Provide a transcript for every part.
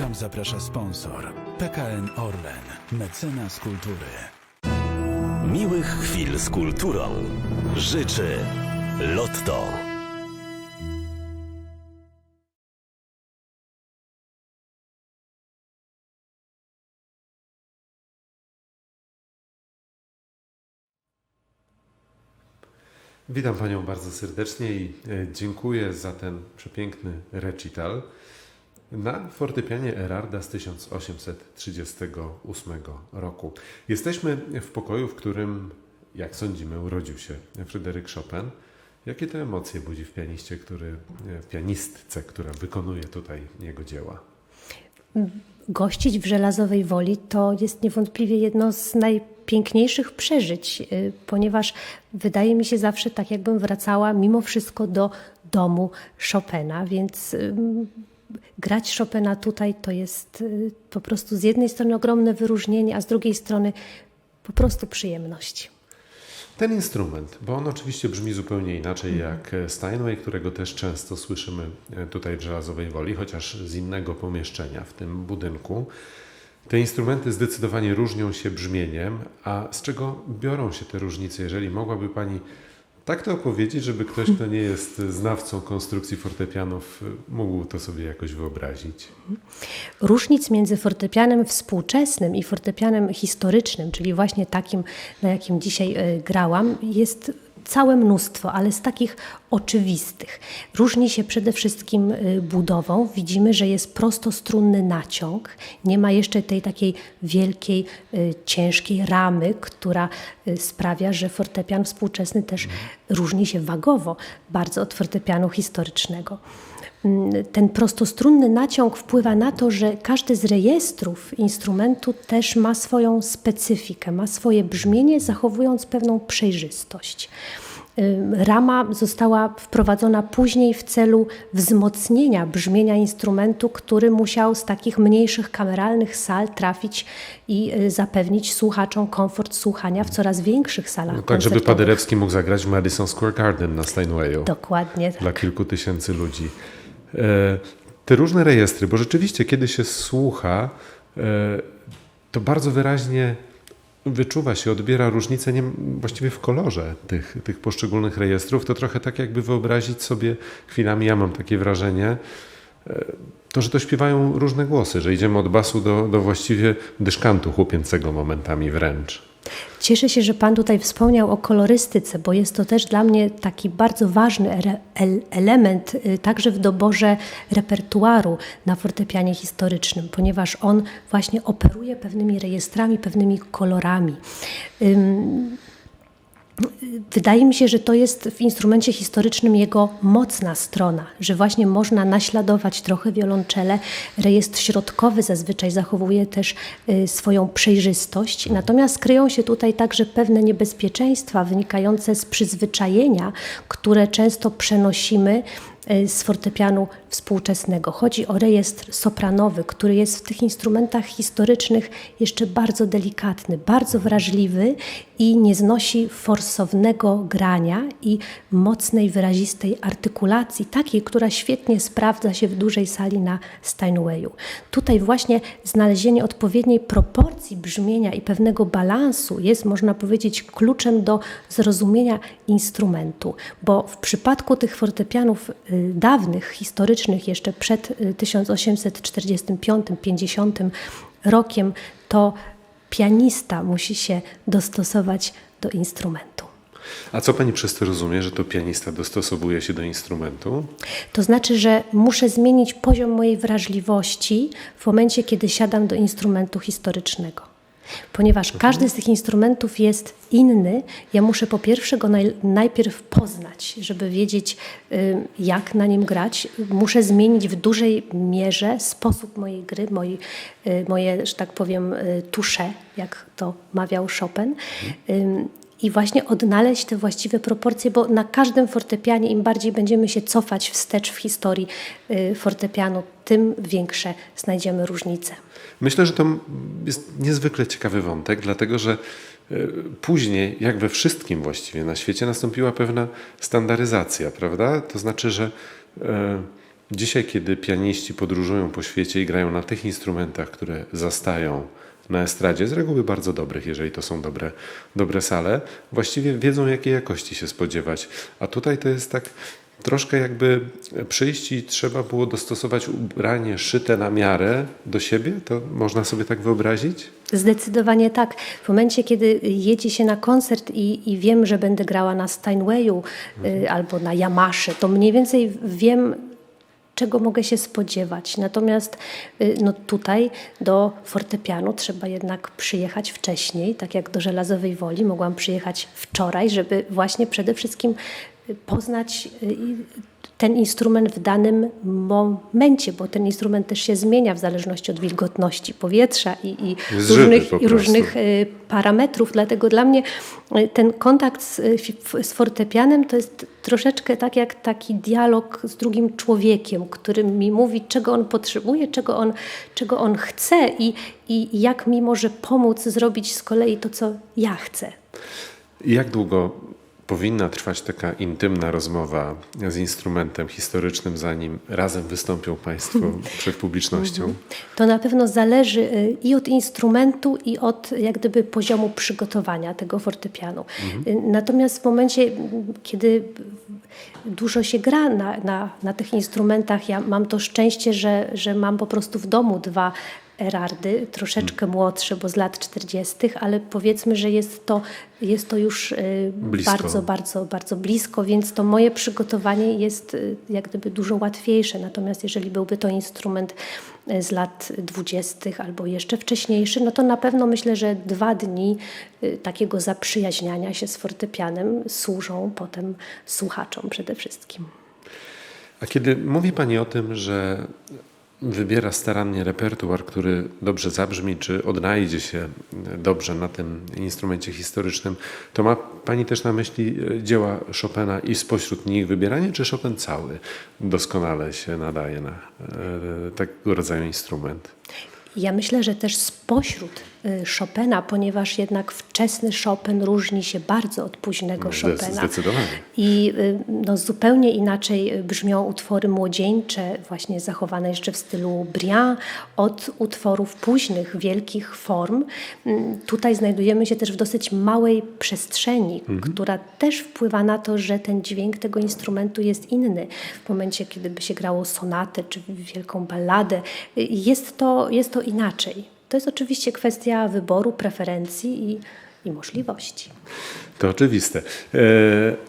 Program zaprasza sponsor PKN Orlen, mecenas kultury. Miłych chwil z kulturą życzy Lotto. Witam Panią bardzo serdecznie i dziękuję za ten przepiękny recital na fortepianie Erarda z 1838 roku. Jesteśmy w pokoju, w którym, jak sądzimy, urodził się Fryderyk Chopin. Jakie to emocje budzi w pianistce, która wykonuje tutaj jego dzieła? Gościć w Żelazowej Woli to jest niewątpliwie jedno z najpiękniejszych przeżyć, ponieważ wydaje mi się zawsze tak, jakbym wracała mimo wszystko do domu Chopina, więc grać Chopina tutaj to jest po prostu z jednej strony ogromne wyróżnienie, a z drugiej strony po prostu przyjemność. Ten instrument, bo on oczywiście brzmi zupełnie inaczej jak Steinway, którego też często słyszymy tutaj w Żelazowej Woli, chociaż z innego pomieszczenia w tym budynku. Te instrumenty zdecydowanie różnią się brzmieniem, a z czego biorą się te różnice? Jeżeli mogłaby Pani tak to opowiedzieć, żeby ktoś, kto nie jest znawcą konstrukcji fortepianów, mógł to sobie jakoś wyobrazić. Różnic między fortepianem współczesnym i fortepianem historycznym, czyli właśnie takim, na jakim dzisiaj grałam, jest całe mnóstwo, ale z takich oczywistych. Różni się przede wszystkim budową. Widzimy, że jest prostostrunny naciąg. Nie ma jeszcze tej takiej wielkiej, ciężkiej ramy, która sprawia, że fortepian współczesny też różni się wagowo bardzo od fortepianu historycznego. Ten prostostrunny naciąg wpływa na to, że każdy z rejestrów instrumentu też ma swoją specyfikę, ma swoje brzmienie, zachowując pewną przejrzystość. Rama została wprowadzona później w celu wzmocnienia brzmienia instrumentu, który musiał z takich mniejszych kameralnych sal trafić i zapewnić słuchaczom komfort słuchania w coraz większych salach Tak, żeby koncertowych. Paderewski mógł zagrać w Madison Square Garden na Steinwayu. Dokładnie tak. Dla kilku tysięcy ludzi. Te różne rejestry, bo rzeczywiście kiedy się słucha, to bardzo wyraźnie wyczuwa się, odbiera różnicę właściwie w kolorze tych poszczególnych rejestrów. To trochę tak jakby wyobrazić sobie chwilami, ja mam takie wrażenie, że to śpiewają różne głosy, że idziemy od basu do właściwie dyszkantu chłopięcego momentami wręcz. Cieszę się, że Pan tutaj wspomniał o kolorystyce, bo jest to też dla mnie taki bardzo ważny element także w doborze repertuaru na fortepianie historycznym, ponieważ on właśnie operuje pewnymi rejestrami, pewnymi kolorami. Wydaje mi się, że to jest w instrumencie historycznym jego mocna strona, że właśnie można naśladować trochę wiolonczelę. Rejestr środkowy zazwyczaj zachowuje też swoją przejrzystość, natomiast kryją się tutaj także pewne niebezpieczeństwa wynikające z przyzwyczajenia, które często przenosimy z fortepianu współczesnego. Chodzi o rejestr sopranowy, który jest w tych instrumentach historycznych jeszcze bardzo delikatny, bardzo wrażliwy i nie znosi forsownego grania i mocnej, wyrazistej artykulacji, takiej, która świetnie sprawdza się w dużej sali na Steinwayu. Tutaj właśnie znalezienie odpowiedniej proporcji brzmienia i pewnego balansu jest, można powiedzieć, kluczem do zrozumienia instrumentu, bo w przypadku tych fortepianów dawnych, historycznych, jeszcze przed 1845-50 rokiem, to pianista musi się dostosować do instrumentu. A co Pani przez to rozumie, że to pianista dostosowuje się do instrumentu? To znaczy, że muszę zmienić poziom mojej wrażliwości w momencie, kiedy siadam do instrumentu historycznego. Ponieważ każdy z tych instrumentów jest inny, ja muszę po pierwsze go najpierw poznać, żeby wiedzieć, jak na nim grać. Muszę zmienić w dużej mierze sposób mojej gry, moje, że tak powiem, tusze, jak to mawiał Chopin. I właśnie odnaleźć te właściwe proporcje, bo na każdym fortepianie im bardziej będziemy się cofać wstecz w historii fortepianu, tym większe znajdziemy różnice. Myślę, że to jest niezwykle ciekawy wątek, dlatego że później, jak we wszystkim właściwie na świecie, nastąpiła pewna standaryzacja, prawda? To znaczy, że Dzisiaj, kiedy pianiści podróżują po świecie i grają na tych instrumentach, które zastają na estradzie, z reguły bardzo dobrych, jeżeli to są dobre sale, właściwie wiedzą, jakiej jakości się spodziewać. A tutaj to jest tak troszkę jakby przyjść i trzeba było dostosować ubranie szyte na miarę do siebie? To można sobie tak wyobrazić? Zdecydowanie tak. W momencie, kiedy jedzie się na koncert i wiem, że będę grała na Steinwayu albo na Yamasze, to mniej więcej wiem, czego mogę się spodziewać. Natomiast no tutaj do fortepianu trzeba jednak przyjechać wcześniej, tak jak do Żelazowej Woli. Mogłam przyjechać wczoraj, żeby właśnie przede wszystkim poznać ten instrument w danym momencie, bo ten instrument też się zmienia w zależności od wilgotności powietrza i różnych parametrów. Dlatego dla mnie ten kontakt z fortepianem to jest troszeczkę tak jak taki dialog z drugim człowiekiem, który mi mówi, czego on potrzebuje, czego on chce i jak mi może pomóc zrobić z kolei to, co ja chcę. I jak długo powinna trwać taka intymna rozmowa z instrumentem historycznym, zanim razem wystąpią Państwo przed publicznością? To na pewno zależy i od instrumentu, i od jak gdyby poziomu przygotowania tego fortepianu. Natomiast w momencie, kiedy dużo się gra na tych instrumentach, ja mam to szczęście, że mam po prostu w domu 2 Erardy, troszeczkę młodsze, bo z lat 40., ale powiedzmy, że jest to już bardzo blisko, więc to moje przygotowanie jest jak gdyby dużo łatwiejsze. Natomiast jeżeli byłby to instrument z lat 20. albo jeszcze wcześniejszy, no to na pewno myślę, że 2 dni takiego zaprzyjaźniania się z fortepianem służą potem słuchaczom przede wszystkim. A kiedy mówi Pani o tym, że wybiera starannie repertuar, który dobrze zabrzmi, czy odnajdzie się dobrze na tym instrumencie historycznym, to ma Pani też na myśli dzieła Chopina i spośród nich wybieranie, czy Chopin cały doskonale się nadaje na takiego rodzaju instrument? Ja myślę, że też spośród Chopina, ponieważ jednak wczesny Chopin różni się bardzo od późnego Chopina. Zdecydowanie. I zupełnie inaczej brzmią utwory młodzieńcze, właśnie zachowane jeszcze w stylu Briand, od utworów późnych, wielkich form. Tutaj znajdujemy się też w dosyć małej przestrzeni, która też wpływa na to, że ten dźwięk tego instrumentu jest inny. W momencie, kiedy by się grało sonatę czy wielką balladę, jest to inaczej. To jest oczywiście kwestia wyboru, preferencji i możliwości. To oczywiste.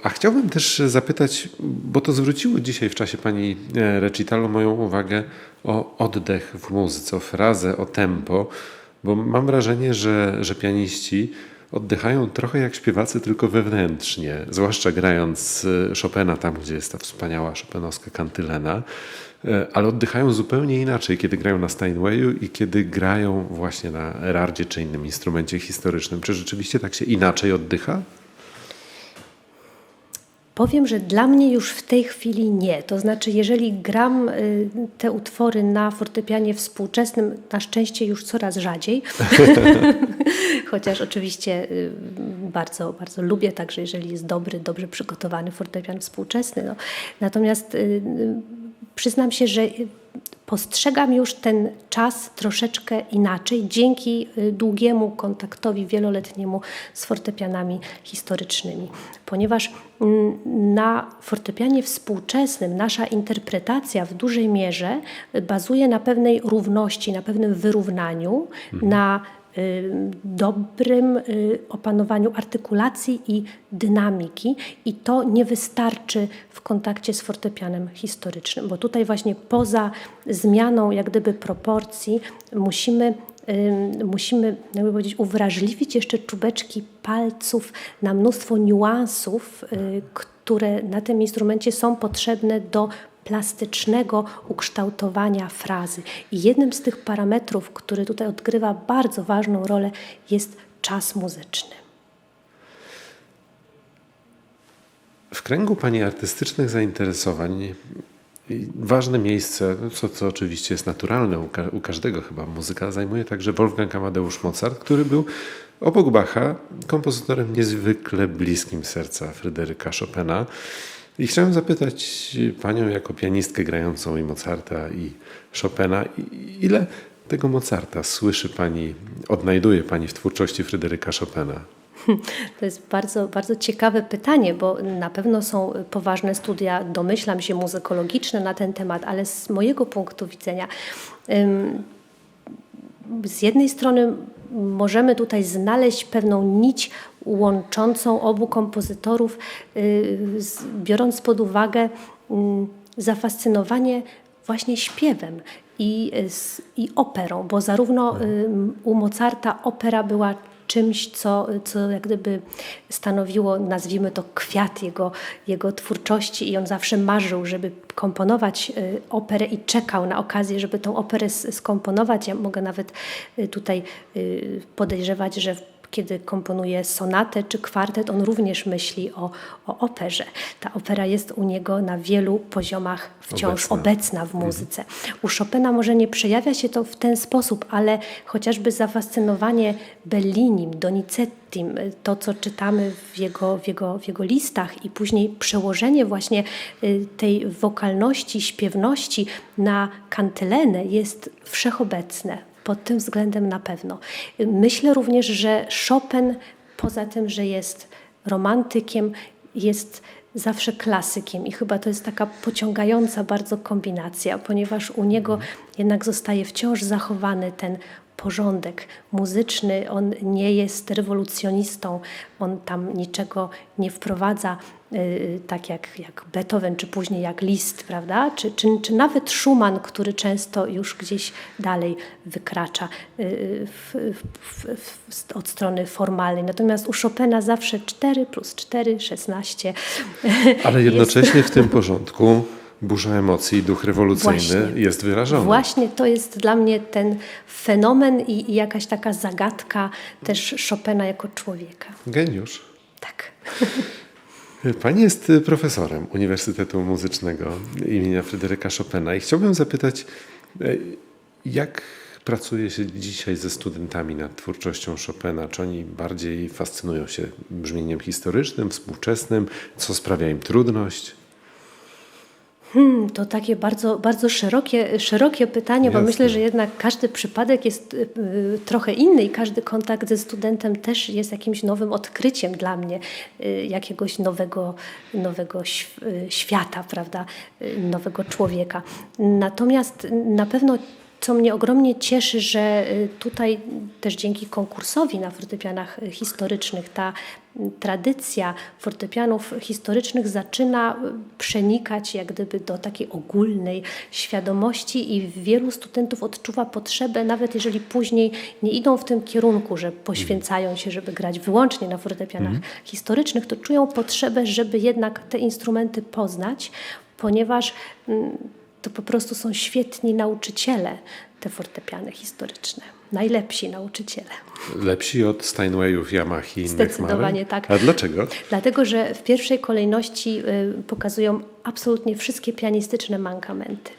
A chciałbym też zapytać, bo to zwróciło dzisiaj w czasie Pani recitalu moją uwagę o oddech w muzyce, o frazę, o tempo, bo mam wrażenie, że pianiści oddychają trochę jak śpiewacy, tylko wewnętrznie, zwłaszcza grając Chopina tam, gdzie jest ta wspaniała chopinowska kantylena, ale oddychają zupełnie inaczej, kiedy grają na Steinwayu i kiedy grają właśnie na Erardzie czy innym instrumencie historycznym. Czy rzeczywiście tak się inaczej oddycha? Powiem, że dla mnie już w tej chwili nie. To znaczy, jeżeli gram te utwory na fortepianie współczesnym, na szczęście już coraz rzadziej, chociaż oczywiście bardzo, bardzo lubię, także jeżeli jest dobrze przygotowany fortepian współczesny. No. Natomiast przyznam się, że postrzegam już ten czas troszeczkę inaczej dzięki długiemu kontaktowi wieloletniemu z fortepianami historycznymi, ponieważ na fortepianie współczesnym nasza interpretacja w dużej mierze bazuje na pewnej równości, na pewnym wyrównaniu, na dobrym opanowaniu artykulacji i dynamiki i to nie wystarczy w kontakcie z fortepianem historycznym, bo tutaj właśnie poza zmianą jak gdyby proporcji musimy jakby powiedzieć, uwrażliwić jeszcze czubeczki palców na mnóstwo niuansów, które na tym instrumencie są potrzebne do plastycznego ukształtowania frazy. I jednym z tych parametrów, który tutaj odgrywa bardzo ważną rolę, jest czas muzyczny. W kręgu Pani artystycznych zainteresowań ważne miejsce, co oczywiście jest naturalne u każdego chyba muzyka, zajmuje także Wolfgang Amadeusz Mozart, który był obok Bacha kompozytorem niezwykle bliskim serca Fryderyka Chopina. I chciałem zapytać Panią jako pianistkę grającą i Mozarta i Chopina, ile tego Mozarta słyszy Pani, odnajduje Pani w twórczości Fryderyka Chopina? To jest bardzo, bardzo ciekawe pytanie, bo na pewno są poważne studia, domyślam się, muzykologiczne na ten temat, ale z mojego punktu widzenia z jednej strony możemy tutaj znaleźć pewną nić łączącą obu kompozytorów, biorąc pod uwagę zafascynowanie właśnie śpiewem i operą, bo zarówno u Mozarta opera była czymś, co jak gdyby stanowiło, nazwijmy to, kwiat jego twórczości i on zawsze marzył, żeby komponować operę i czekał na okazję, żeby tą operę skomponować. Ja mogę nawet tutaj podejrzewać, że kiedy komponuje sonatę czy kwartet, on również myśli o operze. Ta opera jest u niego na wielu poziomach wciąż obecna w muzyce. U Chopina może nie przejawia się to w ten sposób, ale chociażby zafascynowanie Bellinim, Donizettim, to co czytamy w jego listach i później przełożenie właśnie tej wokalności, śpiewności na kantylenę jest wszechobecne. Pod tym względem na pewno. Myślę również, że Chopin, poza tym, że jest romantykiem, jest zawsze klasykiem i chyba to jest taka pociągająca bardzo kombinacja, ponieważ u niego jednak zostaje wciąż zachowany ten porządek muzyczny, on nie jest rewolucjonistą, on tam niczego nie wprowadza, tak jak Beethoven, czy później jak Liszt, prawda? Czy nawet Schumann, który często już gdzieś dalej wykracza od strony formalnej. Natomiast u Chopina zawsze 4 + 4, 16. Ale jednocześnie w tym porządku burza emocji i duch rewolucyjny Właśnie. jest wyrażony. Właśnie to jest dla mnie ten fenomen i jakaś taka zagadka też Chopina jako człowieka. Geniusz. Tak. Pani jest profesorem Uniwersytetu Muzycznego imienia Fryderyka Chopina i chciałbym zapytać, jak pracuje się dzisiaj ze studentami nad twórczością Chopina? Czy oni bardziej fascynują się brzmieniem historycznym, współczesnym? Co sprawia im trudność? To takie bardzo, bardzo szerokie pytanie, bo Jasne. myślę, że jednak każdy przypadek jest trochę inny i każdy kontakt ze studentem też jest jakimś nowym odkryciem dla mnie, jakiegoś nowego świata, prawda, nowego człowieka. Natomiast na pewno co mnie ogromnie cieszy, że tutaj też dzięki konkursowi na fortepianach historycznych ta tradycja fortepianów historycznych zaczyna przenikać jak gdyby do takiej ogólnej świadomości i wielu studentów odczuwa potrzebę, nawet jeżeli później nie idą w tym kierunku, że poświęcają się, żeby grać wyłącznie na fortepianach historycznych, to czują potrzebę, żeby jednak te instrumenty poznać, ponieważ to po prostu są świetni nauczyciele, te fortepiany historyczne. Najlepsi nauczyciele. Lepsi od Steinwayów, Yamahi i innych Zdecydowanie marek? tak. A dlaczego? Dlatego, że w pierwszej kolejności pokazują absolutnie wszystkie pianistyczne mankamenty.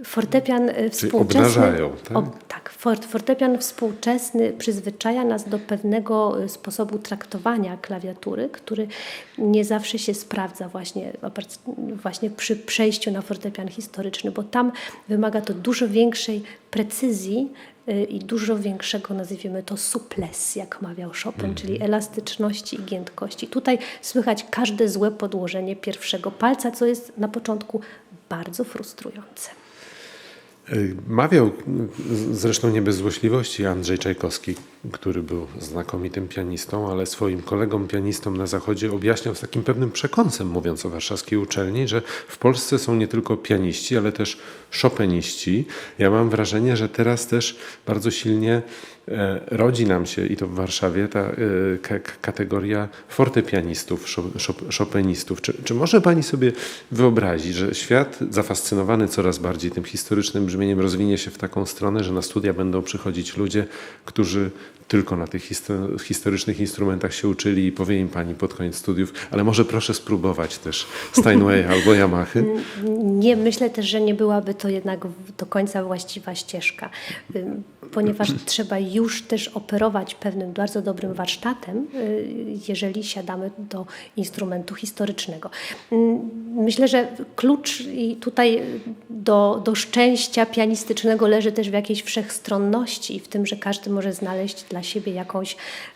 Fortepian współczesny. obnażają, tak? Tak, fortepian współczesny przyzwyczaja nas do pewnego sposobu traktowania klawiatury, który nie zawsze się sprawdza właśnie przy przejściu na fortepian historyczny, bo tam wymaga to dużo większej precyzji i dużo większego, nazwijmy to, souplesse, jak mawiał Chopin, czyli elastyczności i giętkości. Tutaj słychać każde złe podłożenie pierwszego palca, co jest na początku bardzo frustrujące. Mawiał zresztą nie bez złośliwości Andrzej Czajkowski, który był znakomitym pianistą, ale swoim kolegom pianistom na Zachodzie objaśniał z takim pewnym przekąsem, mówiąc o warszawskiej uczelni, że w Polsce są nie tylko pianiści, ale też chopiniści. Ja mam wrażenie, że teraz też bardzo silnie rodzi nam się, i to w Warszawie, ta kategoria fortepianistów, chopinistów. Czy może Pani sobie wyobrazić, że świat zafascynowany coraz bardziej tym historycznym brzmieniem rozwinie się w taką stronę, że na studia będą przychodzić ludzie, którzy tylko na tych historycznych instrumentach się uczyli i powie im pani pod koniec studiów, ale może proszę spróbować też Steinwaya albo Yamahy? Nie, myślę też, że nie byłaby to jednak do końca właściwa ścieżka, ponieważ trzeba już też operować pewnym bardzo dobrym warsztatem, jeżeli siadamy do instrumentu historycznego. Myślę, że klucz i tutaj do szczęścia pianistycznego leży też w jakiejś wszechstronności i w tym, że każdy może znaleźć dla siebie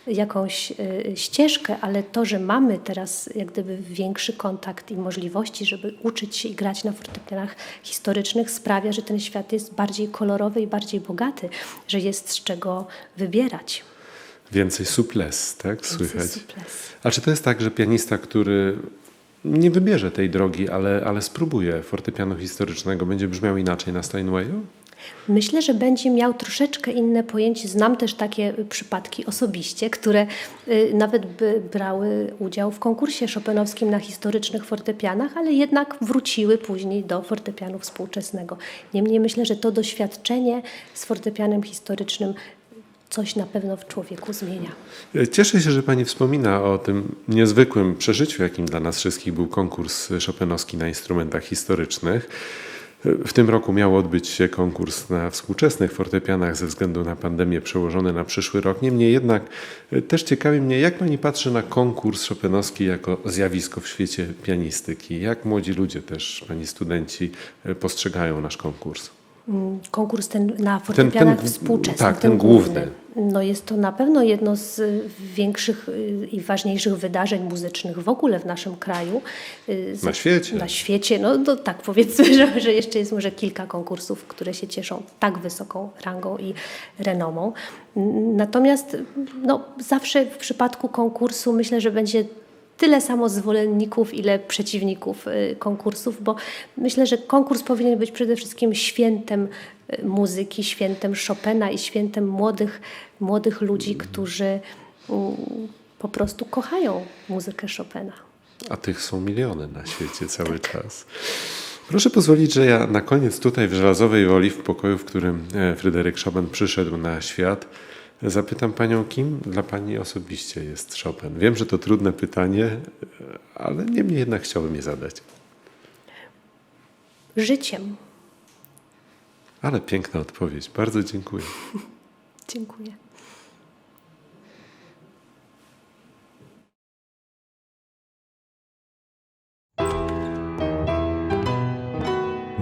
jakąś ścieżkę, ale to, że mamy teraz jak gdyby większy kontakt i możliwości, żeby uczyć się i grać na fortepianach historycznych, sprawia, że ten świat jest bardziej kolorowy i bardziej bogaty, że jest z czego wybierać. Więcej souplesse, tak? Słychać. Souplesse. A czy to jest tak, że pianista, który nie wybierze tej drogi, ale spróbuje fortepianu historycznego, będzie brzmiał inaczej na Steinwayu? Myślę, że będzie miał troszeczkę inne pojęcie. Znam też takie przypadki osobiście, które nawet by brały udział w konkursie chopinowskim na historycznych fortepianach, ale jednak wróciły później do fortepianu współczesnego. Niemniej myślę, że to doświadczenie z fortepianem historycznym coś na pewno w człowieku zmienia. Cieszę się, że pani wspomina o tym niezwykłym przeżyciu, jakim dla nas wszystkich był konkurs chopinowski na instrumentach historycznych. W tym roku miał odbyć się konkurs na współczesnych fortepianach ze względu na pandemię przełożony na przyszły rok. Niemniej jednak też ciekawi mnie, jak pani patrzy na konkurs chopinowski jako zjawisko w świecie pianistyki. Jak młodzi ludzie też, pani studenci, postrzegają nasz konkurs? Konkurs ten na fortepianach współczesnych. Tak, ten główny. No jest to na pewno jedno z większych i ważniejszych wydarzeń muzycznych w ogóle w naszym kraju. Na świecie. Na świecie, no to tak powiedzmy, że jeszcze jest może kilka konkursów, które się cieszą tak wysoką rangą i renomą. Natomiast zawsze w przypadku konkursu myślę, że będzie tyle samo zwolenników, ile przeciwników konkursów, bo myślę, że konkurs powinien być przede wszystkim świętem muzyki, świętem Chopina i świętem młodych ludzi, którzy po prostu kochają muzykę Chopina. A tych są miliony na świecie cały czas. Proszę pozwolić, że ja na koniec tutaj w Żelazowej Woli, w pokoju, w którym Fryderyk Chopin przyszedł na świat, zapytam panią, kim dla pani osobiście jest Chopin? Wiem, że to trudne pytanie, ale niemniej jednak chciałbym je zadać. Życiem. Ale piękna odpowiedź. Bardzo dziękuję. Dziękuję.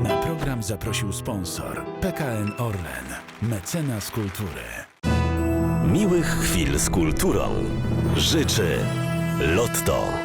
Na program zaprosił sponsor PKN Orlen, mecenas kultury. Miłych chwil z kulturą życzy Lotto.